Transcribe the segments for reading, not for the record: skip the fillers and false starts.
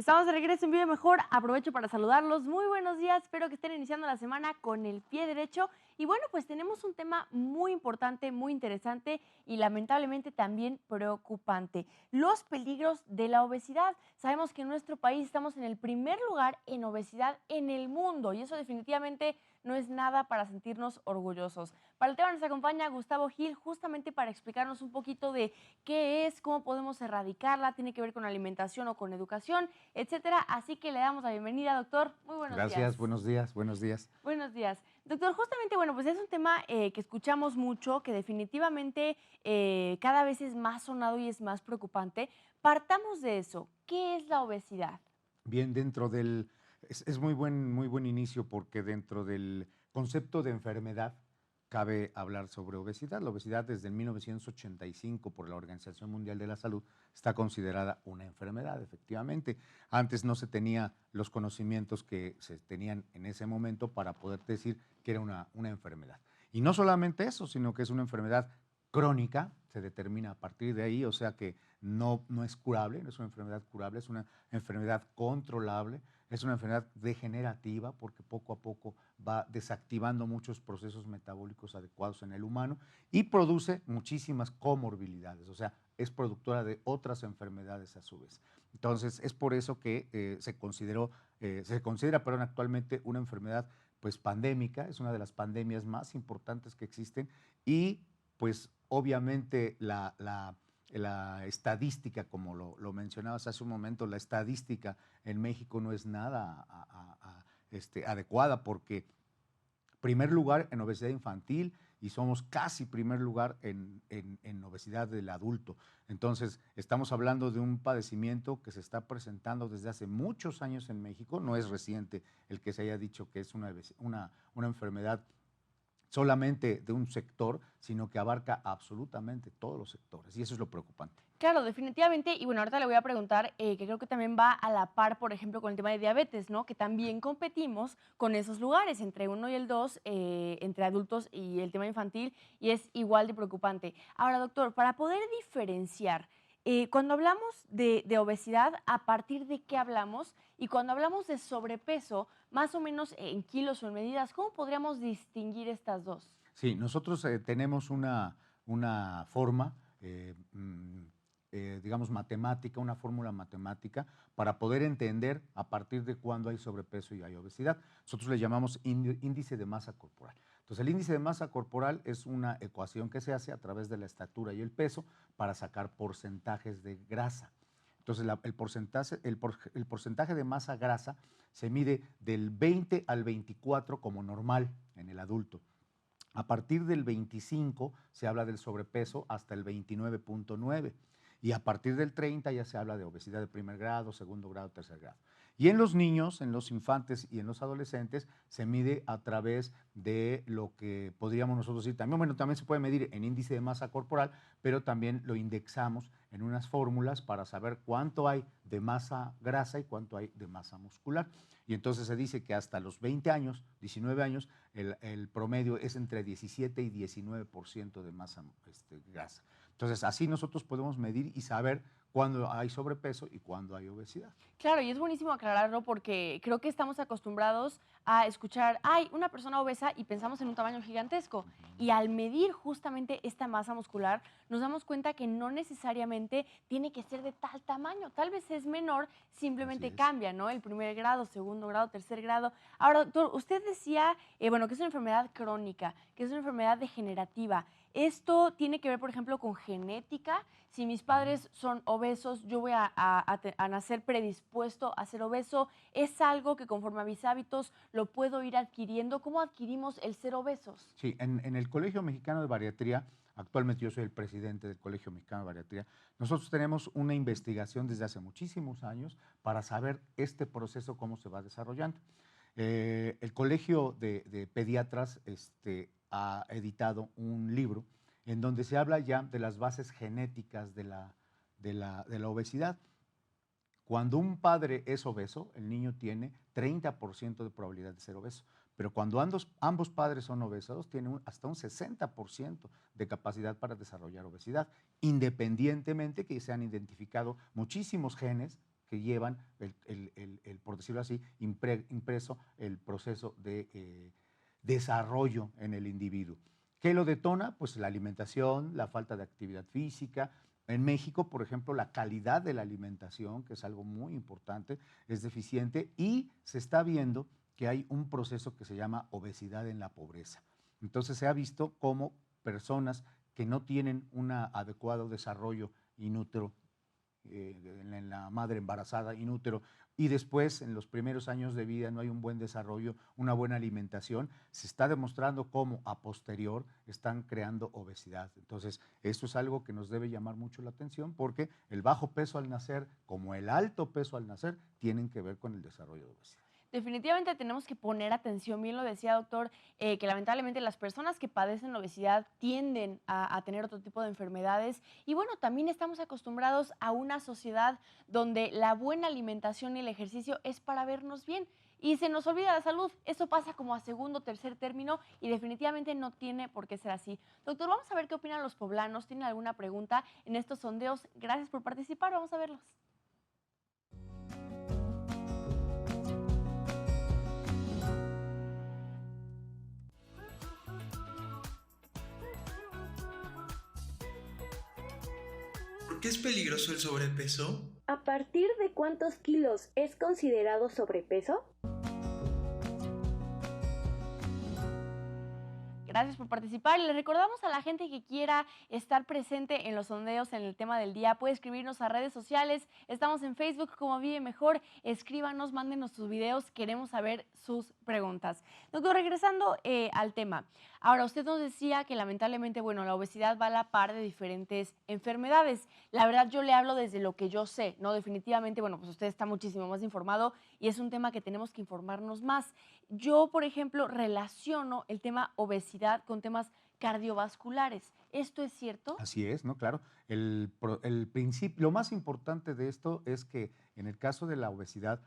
Estamos de regreso en Vive Mejor. Aprovecho para saludarlos. Muy buenos días. Espero que estén iniciando la semana con el pie derecho. Y bueno, pues tenemos un tema muy importante, muy interesante y lamentablemente también preocupante. Los peligros de la obesidad. Sabemos que en nuestro país estamos en el primer lugar en obesidad en el mundo y eso definitivamente no es nada para sentirnos orgullosos. Para el tema nos acompaña Gustavo Gil justamente para explicarnos un poquito de qué es, cómo podemos erradicarla, tiene que ver con alimentación o con educación, etcétera. Así que le damos la bienvenida, doctor. Muy buenos días. Gracias, buenos días, buenos días. Buenos días. Doctor, justamente, bueno, pues es un tema que escuchamos mucho, que definitivamente cada vez es más sonado y es más preocupante. Partamos de eso. ¿Qué es la obesidad? Bien, es muy buen inicio porque dentro del concepto de enfermedad cabe hablar sobre obesidad. La obesidad desde el 1985 por la Organización Mundial de la Salud está considerada una enfermedad, efectivamente. Antes no se tenía los conocimientos que se tenían en ese momento para poder decir que era una enfermedad. Y no solamente eso, sino que es una enfermedad crónica, se determina a partir de ahí, o sea que no es curable, no es una enfermedad curable, es una enfermedad controlable, es una enfermedad degenerativa porque poco a poco va desactivando muchos procesos metabólicos adecuados en el humano y produce muchísimas comorbilidades, o sea, es productora de otras enfermedades a su vez. Entonces, es por eso que se considera, perdón, actualmente una enfermedad pues pandémica, es una de las pandemias más importantes que existen y pues obviamente la estadística, como lo mencionabas hace un momento, la estadística en México no es nada adecuada porque primer lugar en obesidad infantil y somos casi primer lugar en obesidad del adulto. Entonces, estamos hablando de un padecimiento que se está presentando desde hace muchos años en México, no es reciente el que se haya dicho que es una enfermedad solamente de un sector, sino que abarca absolutamente todos los sectores. Y eso es lo preocupante. Claro, definitivamente. Y bueno, ahorita le voy a preguntar, que creo que también va a la par, por ejemplo, con el tema de diabetes, ¿no? Que también competimos con esos lugares, entre uno y el dos, entre adultos y el tema infantil, y es igual de preocupante. Ahora, doctor, para poder diferenciar, cuando hablamos de obesidad, ¿a partir de qué hablamos? Y cuando hablamos de sobrepeso, más o menos en kilos o en medidas, ¿cómo podríamos distinguir estas dos? Sí, nosotros tenemos una forma, digamos, matemática, una fórmula matemática para poder entender a partir de cuándo hay sobrepeso y hay obesidad. Nosotros le llamamos índice de masa corporal. Entonces, el índice de masa corporal es una ecuación que se hace a través de la estatura y el peso para sacar porcentajes de grasa. Entonces, el porcentaje de masa grasa se mide del 20 al 24 como normal en el adulto. A partir del 25 se habla del sobrepeso hasta el 29.9 y a partir del 30 ya se habla de obesidad de primer grado, segundo grado, tercer grado. Y en los niños, en los infantes y en los adolescentes se mide a través de lo que podríamos nosotros decir también, bueno, también se puede medir en índice de masa corporal, pero también lo indexamos en unas fórmulas para saber cuánto hay de masa grasa y cuánto hay de masa muscular. Y entonces se dice que hasta los 20 años, 19 años, el promedio es entre 17 y 19% de masa grasa. Entonces, así nosotros podemos medir y saber cuándo hay sobrepeso y cuándo hay obesidad. Claro, y es buenísimo aclararlo porque creo que estamos acostumbrados a escuchar, ay, una persona obesa y pensamos en un tamaño gigantesco. Ujú. Y al medir justamente esta masa muscular, nos damos cuenta que no necesariamente tiene que ser de tal tamaño. Tal vez es menor, Así simplemente es. cambia, ¿no? El primer grado, segundo grado, tercer grado. Ahora, doctor, usted decía, bueno, que es una enfermedad crónica, que es una enfermedad degenerativa. Esto tiene que ver, por ejemplo, con genética. Si mis Ujú. padres son obesos, yo voy a nacer predispuesto a ser obeso. ¿Es algo que conforme a mis hábitos lo puedo ir adquiriendo? ¿Cómo adquirimos el ser obesos? Sí, en el Colegio Mexicano de Bariatría, actualmente yo soy el presidente del Colegio Mexicano de Bariatría, nosotros tenemos una investigación desde hace muchísimos años para saber este proceso cómo se va desarrollando. El Colegio de Pediatras ha editado un libro en donde se habla ya de las bases genéticas de la obesidad. Cuando un padre es obeso, el niño tiene 30% de probabilidad de ser obeso. Pero cuando ambos padres son obesos, tienen hasta un 60% de capacidad para desarrollar obesidad, independientemente que se han identificado muchísimos genes que llevan, por decirlo así, impreso el proceso de desarrollo en el individuo. ¿Qué lo detona? Pues la alimentación, la falta de actividad física. En México, por ejemplo, la calidad de la alimentación, que es algo muy importante, es deficiente y se está viendo que hay un proceso que se llama obesidad en la pobreza. Entonces se ha visto cómo personas que no tienen un adecuado desarrollo inútero en la madre embarazada, inútero, y después en los primeros años de vida no hay un buen desarrollo, una buena alimentación, se está demostrando cómo a posterior están creando obesidad. Entonces, esto es algo que nos debe llamar mucho la atención porque el bajo peso al nacer, como el alto peso al nacer, tienen que ver con el desarrollo de obesidad. Definitivamente tenemos que poner atención, bien lo decía doctor, que lamentablemente las personas que padecen obesidad tienden a tener otro tipo de enfermedades y bueno, también estamos acostumbrados a una sociedad donde la buena alimentación y el ejercicio es para vernos bien y se nos olvida la salud. Eso pasa como a segundo o tercer término y definitivamente no tiene por qué ser así. Doctor, vamos a ver qué opinan los poblanos. ¿Tienen alguna pregunta en estos sondeos? Gracias por participar, vamos a verlos. ¿Por qué es peligroso el sobrepeso? ¿A partir de cuántos kilos es considerado sobrepeso? Gracias por participar y le recordamos a la gente que quiera estar presente en los sondeos en el tema del día, puede escribirnos a redes sociales, estamos en Facebook como Vive Mejor, escríbanos, mándenos sus videos, queremos saber sus preguntas. Doctor, regresando al tema, ahora usted nos decía que lamentablemente, bueno, la obesidad va a la par de diferentes enfermedades. La verdad yo le hablo desde lo que yo sé, ¿no? Definitivamente, bueno, pues usted está muchísimo más informado y es un tema que tenemos que informarnos más. Yo, por ejemplo, relaciono el tema obesidad con temas cardiovasculares. ¿Esto es cierto? Así es, ¿no? Claro. El principio, lo más importante de esto es que en el caso de la obesidad,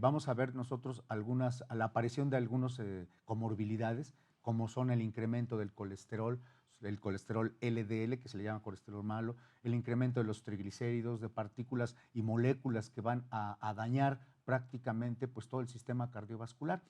vamos a ver nosotros la aparición de algunas comorbilidades, como son el incremento del colesterol, el colesterol LDL, que se le llama colesterol malo, el incremento de los triglicéridos, de partículas y moléculas que van a dañar prácticamente pues, todo el sistema cardiovascular.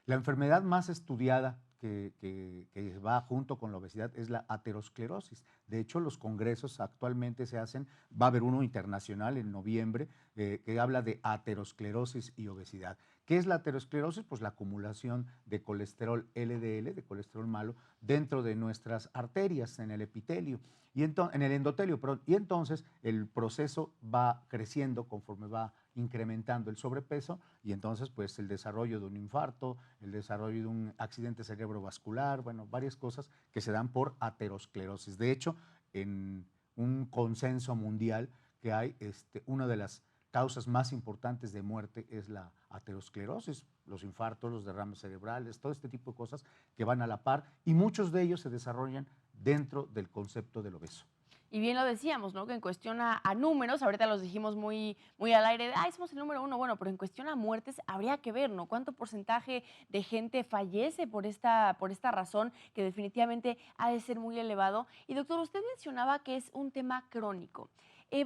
La enfermedad más estudiada que va junto con la obesidad es la aterosclerosis. De hecho, los congresos actualmente se hacen, va a haber uno internacional en noviembre que habla de aterosclerosis y obesidad. ¿Qué es la aterosclerosis? Pues la acumulación de colesterol LDL, de colesterol malo, dentro de nuestras arterias, en el epitelio, en el endotelio, perdón. Y entonces el proceso va creciendo conforme va incrementando el sobrepeso y entonces pues el desarrollo de un infarto, el desarrollo de un accidente cerebrovascular, bueno, varias cosas que se dan por aterosclerosis. De hecho, en un consenso mundial que hay, una de las causas más importantes de muerte es la aterosclerosis, los infartos, los derrames cerebrales, todo este tipo de cosas que van a la par y muchos de ellos se desarrollan dentro del concepto del obeso. Y bien lo decíamos, ¿no? Que en cuestión a números, ahorita los dijimos muy, muy al aire, de, ay, somos el número uno, bueno, pero en cuestión a muertes habría que ver, ¿no? ¿Cuánto porcentaje de gente fallece por esta razón que definitivamente ha de ser muy elevado? Y doctor, usted mencionaba que es un tema crónico.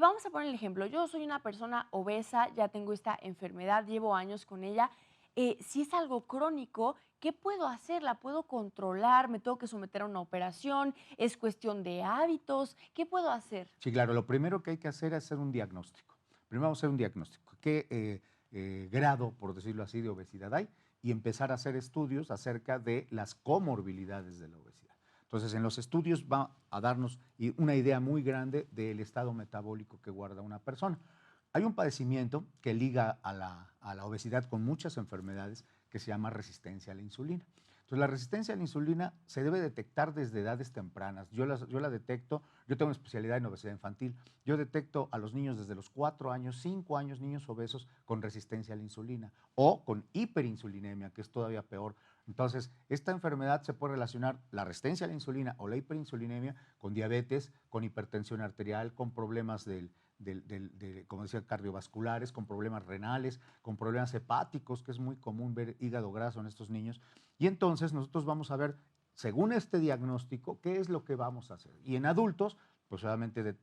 Vamos a poner el ejemplo, yo soy una persona obesa, ya tengo esta enfermedad, llevo años con ella. Si es algo crónico, ¿qué puedo hacer? ¿La puedo controlar? ¿Me tengo que someter a una operación? ¿Es cuestión de hábitos? ¿Qué puedo hacer? Sí, claro, lo primero que hay que hacer es hacer un diagnóstico. Primero vamos a hacer un diagnóstico. ¿Qué grado, por decirlo así, de obesidad hay? Y empezar a hacer estudios acerca de las comorbilidades de la obesidad. Entonces, en los estudios va a darnos una idea muy grande del estado metabólico que guarda una persona. Hay un padecimiento que liga a la obesidad con muchas enfermedades que se llama resistencia a la insulina. Entonces, la resistencia a la insulina se debe detectar desde edades tempranas. Yo la detecto, yo tengo una especialidad en obesidad infantil. Yo detecto a los niños desde los 4 años, 5 años, niños obesos con resistencia a la insulina o con hiperinsulinemia, que es todavía peor. Entonces, esta enfermedad se puede relacionar, la resistencia a la insulina o la hiperinsulinemia, con diabetes, con hipertensión arterial, con problemas como decía, cardiovasculares, con problemas renales, con problemas hepáticos, que es muy común ver hígado graso en estos niños. Y entonces nosotros vamos a ver, según este diagnóstico, qué es lo que vamos a hacer. Y en adultos, pues obviamente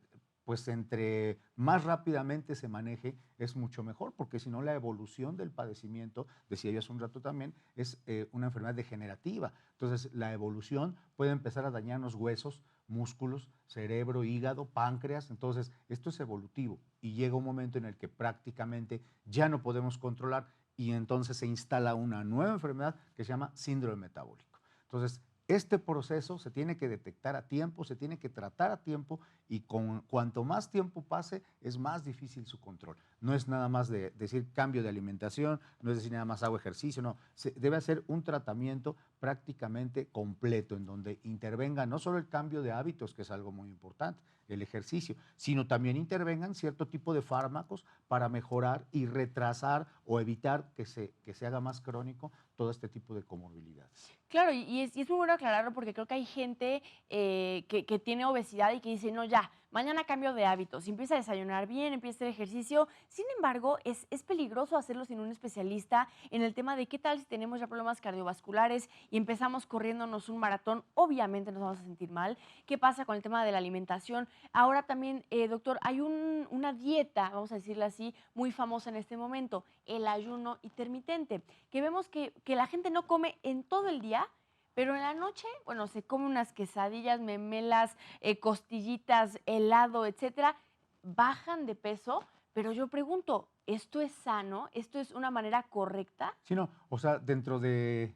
pues entre más rápidamente se maneje es mucho mejor, porque si no la evolución del padecimiento, decía yo hace un rato también, es una enfermedad degenerativa. Entonces la evolución puede empezar a dañarnos huesos, músculos, cerebro, hígado, páncreas. Entonces esto es evolutivo y llega un momento en el que prácticamente ya no podemos controlar y entonces se instala una nueva enfermedad que se llama síndrome metabólico. Entonces, este proceso se tiene que detectar a tiempo, se tiene que tratar a tiempo y cuanto más tiempo pase, es más difícil su control. No es nada más de decir cambio de alimentación, no es decir nada más hago ejercicio, no. Se debe hacer un tratamiento prácticamente completo en donde intervenga no solo el cambio de hábitos, que es algo muy importante, el ejercicio, sino también intervengan cierto tipo de fármacos para mejorar y retrasar o evitar que se haga más crónico todo este tipo de comorbilidades. Claro, y es muy bueno aclararlo porque creo que hay gente que tiene obesidad y que dice, no, ya, mañana cambio de hábitos, y empieza a desayunar bien, empieza a hacer ejercicio. Sin embargo, es peligroso hacerlo sin un especialista en el tema de qué tal si tenemos ya problemas cardiovasculares y empezamos corriéndonos un maratón, obviamente nos vamos a sentir mal. ¿Qué pasa con el tema de la alimentación? Ahora también, doctor, hay una dieta, vamos a decirle así, muy famosa en este momento, el ayuno intermitente, que vemos que la gente no come en todo el día, pero en la noche, bueno, se come unas quesadillas, memelas, costillitas, helado, etcétera, bajan de peso, pero yo pregunto, ¿esto es sano? ¿Esto es una manera correcta? Sí, no, o sea, dentro de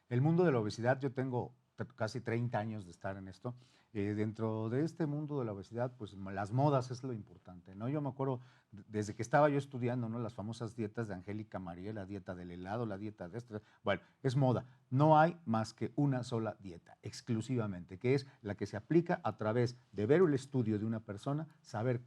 el mundo de la obesidad, yo tengo casi 30 años de estar en esto. Dentro de este mundo de la obesidad, pues las modas es lo importante, ¿no? Yo me acuerdo desde que estaba yo estudiando, ¿no? Las famosas dietas de Angélica María, la dieta del helado, la dieta de esto. Bueno, es moda. No hay más que una sola dieta, exclusivamente, que es la que se aplica a través de ver el estudio de una persona, saber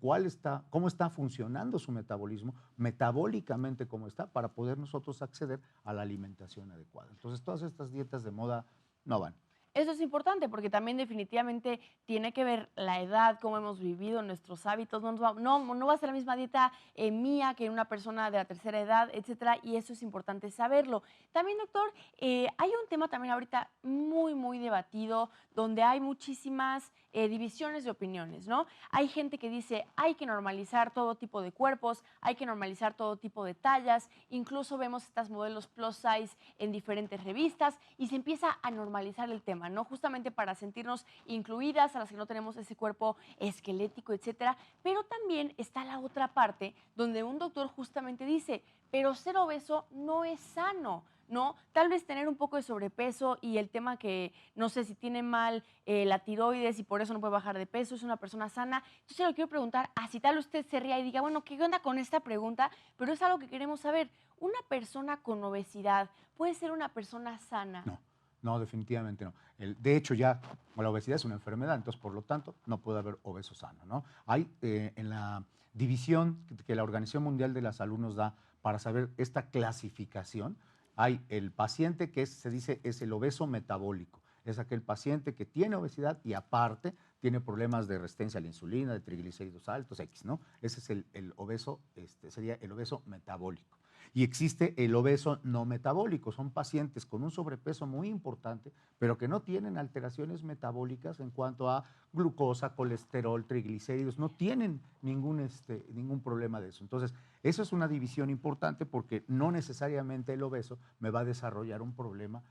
cómo está funcionando su metabolismo, metabólicamente cómo está, para poder nosotros acceder a la alimentación adecuada. Entonces, todas estas dietas de moda no van. Eso es importante porque también definitivamente tiene que ver la edad, cómo hemos vivido, nuestros hábitos. No va a ser la misma dieta mía que una persona de la tercera edad, etcétera, y eso es importante saberlo. También, doctor, hay un tema también ahorita muy, muy debatido, donde hay muchísimas divisiones de opiniones, ¿no? Hay gente que dice hay que normalizar todo tipo de cuerpos, hay que normalizar todo tipo de tallas, incluso vemos estas modelos plus size en diferentes revistas y se empieza a normalizar el tema, ¿no? Justamente para sentirnos incluidas, a las que no tenemos ese cuerpo esquelético, etcétera. Pero también está la otra parte donde un doctor justamente dice, pero ser obeso no es sano, ¿no? Tal vez tener un poco de sobrepeso y el tema que, no sé, si tiene mal la tiroides y por eso no puede bajar de peso, es una persona sana. Entonces le quiero preguntar, si tal usted se ría y diga, bueno, ¿qué onda con esta pregunta? Pero es algo que queremos saber. ¿Una persona con obesidad puede ser una persona sana? No, no, definitivamente no. De hecho, ya la obesidad es una enfermedad, entonces, por lo tanto, no puede haber obeso sano, ¿no? Hay en la división que la Organización Mundial de la Salud nos da para saber esta clasificación, hay el paciente que se dice es el obeso metabólico. Es aquel paciente que tiene obesidad y aparte tiene problemas de resistencia a la insulina, de triglicéridos altos, X, ¿no? Ese es el obeso, sería el obeso metabólico. Y existe el obeso no metabólico. Son pacientes con un sobrepeso muy importante, pero que no tienen alteraciones metabólicas en cuanto a glucosa, colesterol, triglicéridos. No tienen ningún problema de eso. Entonces, eso es una división importante porque no necesariamente el obeso me va a desarrollar un problema,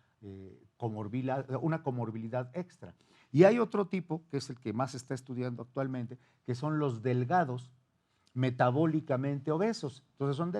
una comorbilidad extra. Y hay otro tipo, que es el que más se está estudiando actualmente, que son los delgados metabólicamente obesos. Entonces son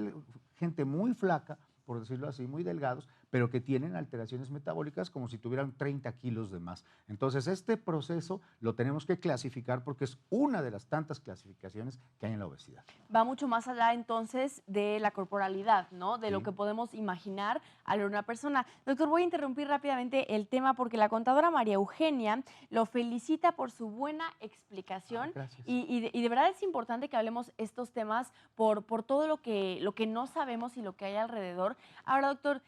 gente muy flaca, por decirlo así, muy delgados, pero que tienen alteraciones metabólicas como si tuvieran 30 kilos de más. Entonces este proceso lo tenemos que clasificar porque es una de las tantas clasificaciones que hay en la obesidad. Va mucho más allá entonces de la corporalidad, ¿no? De lo Sí. que podemos imaginar al ver una persona. Doctor, voy a interrumpir rápidamente el tema porque la contadora María Eugenia lo felicita por su buena explicación. Gracias. Y de verdad es importante que hablemos estos temas por todo lo que no sabemos y lo que hay alrededor. Ahora, doctor,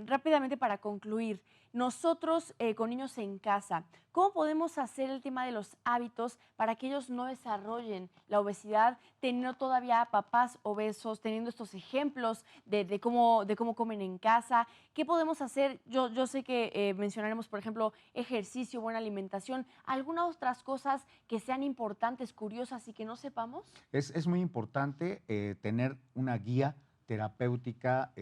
rápidamente para concluir, nosotros con niños en casa, ¿cómo podemos hacer el tema de los hábitos para que ellos no desarrollen la obesidad, teniendo todavía papás obesos, teniendo estos ejemplos de cómo comen en casa? ¿Qué podemos hacer? Yo sé que mencionaremos, por ejemplo, ejercicio, buena alimentación, algunas otras cosas que sean importantes, curiosas y que no sepamos. Es muy importante tener una guía terapéutica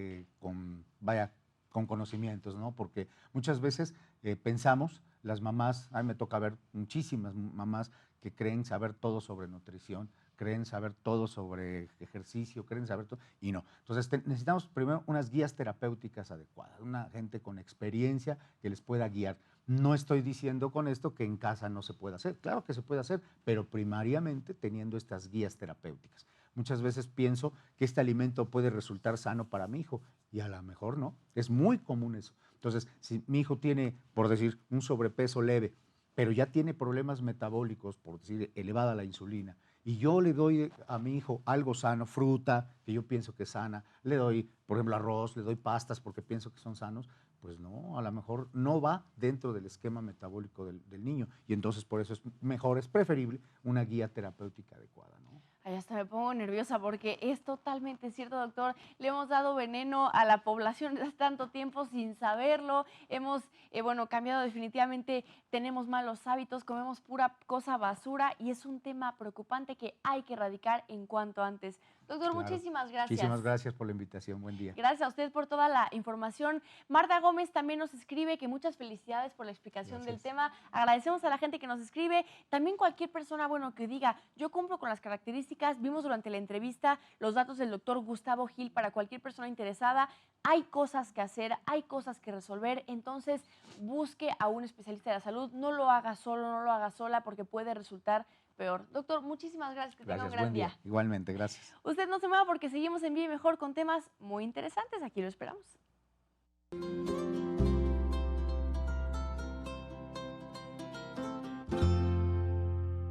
con conocimientos, ¿no? Porque muchas veces pensamos, las mamás, a mí me toca ver muchísimas mamás que creen saber todo sobre nutrición, creen saber todo sobre ejercicio, creen saber todo, y no. Entonces necesitamos primero unas guías terapéuticas adecuadas, una gente con experiencia que les pueda guiar. No estoy diciendo con esto que en casa no se pueda hacer, claro que se puede hacer, pero primariamente teniendo estas guías terapéuticas. Muchas veces pienso que este alimento puede resultar sano para mi hijo y a lo mejor no. Es muy común eso. Entonces, si mi hijo tiene, por decir, un sobrepeso leve, pero ya tiene problemas metabólicos, por decir, elevada la insulina, y yo le doy a mi hijo algo sano, fruta, que yo pienso que es sana, le doy, por ejemplo, arroz, le doy pastas porque pienso que son sanos, pues no, a lo mejor no va dentro del esquema metabólico del niño. Y entonces por eso es mejor, es preferible una guía terapéutica adecuada, ¿no? Ay, hasta me pongo nerviosa porque es totalmente cierto, doctor. Le hemos dado veneno a la población desde tanto tiempo sin saberlo. Hemos, bueno, cambiado definitivamente, tenemos malos hábitos, comemos pura cosa basura y es un tema preocupante que hay que erradicar en cuanto antes. Doctor, Claro. muchísimas gracias. Muchísimas gracias por la invitación. Buen día. Gracias a usted por toda la información. Marta Gómez también nos escribe que muchas felicidades por la explicación del tema. Agradecemos a la gente que nos escribe. También cualquier persona, bueno, que diga, yo cumplo con las características. Vimos durante la entrevista los datos del doctor Gustavo Gil para cualquier persona interesada. Hay cosas que hacer, hay cosas que resolver. Entonces, busque a un especialista de la salud. No lo haga solo, no lo haga sola porque puede resultar peor. Doctor, muchísimas gracias. Que tenga un gran Buen día. día. Igualmente, gracias. Usted no se mueva porque seguimos en Vive Mejor con temas muy interesantes. Aquí lo esperamos.